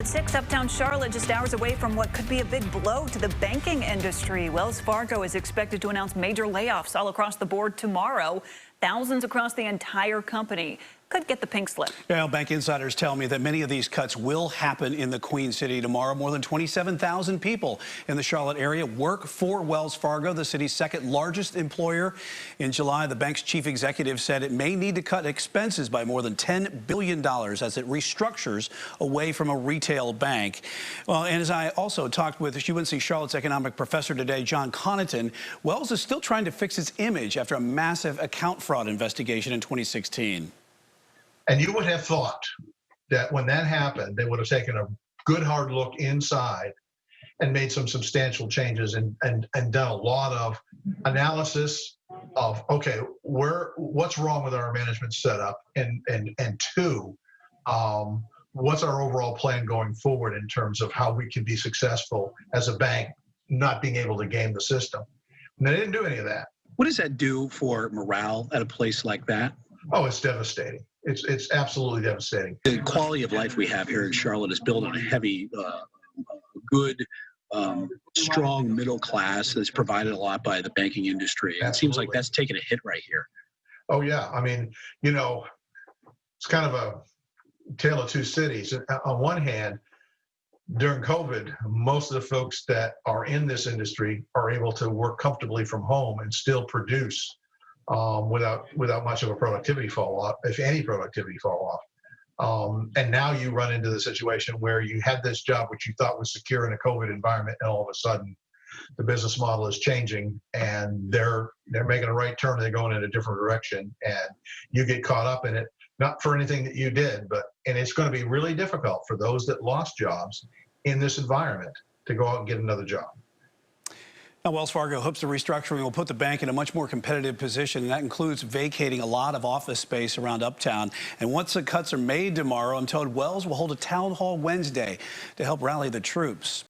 At 6, uptown Charlotte, just hours away from what could be a big blow to the banking industry. Wells Fargo is expected to announce major layoffs all across the board tomorrow. Thousands across the entire company could get the pink slip. Yeah, bank insiders tell me that many of these cuts will happen in the Queen City tomorrow. More than 27,000 people in the Charlotte area work for Wells Fargo, the city's second largest employer. In July, the bank's chief executive said it may need to cut expenses by more than $10 billion as it restructures away from a retail bank. Well, and as I also talked with UNC Charlotte's economic professor today, John Connaughton, Wells is still trying to fix its image after a massive account fraud investigation in 2016. And you would have thought that when that happened, they would have taken a good hard look inside and made some substantial changes and done a lot of analysis of, okay, what's wrong with our management setup, and two, what's our overall plan going forward in terms of how we can be successful as a bank, not being able to game the system. And they didn't do any of that. What does that do for morale at a place like that? Oh, it's devastating. It's absolutely devastating. The quality of life we have here in Charlotte is built on a heavy, good, strong middle class that's provided a lot by the banking industry. It seems like that's taken a hit right here. Oh, yeah. I mean, you know, it's kind of a tale of two cities. On one hand, during COVID, most of the folks that are in this industry are able to work comfortably from home and still produce without much of a productivity fall off, if any productivity fall off. And now you run into the situation where you had this job which you thought was secure in a COVID environment, and all of a sudden the business model is changing and they're making a right turn and they're going in a different direction, and you get caught up in it, not for anything that you did, and it's going to be really difficult for those that lost jobs in this environment to go out and get another job. Now, Wells Fargo hopes the restructuring will put the bank in a much more competitive position, and that includes vacating a lot of office space around uptown. And once the cuts are made tomorrow, I'm told Wells will hold a town hall Wednesday to help rally the troops.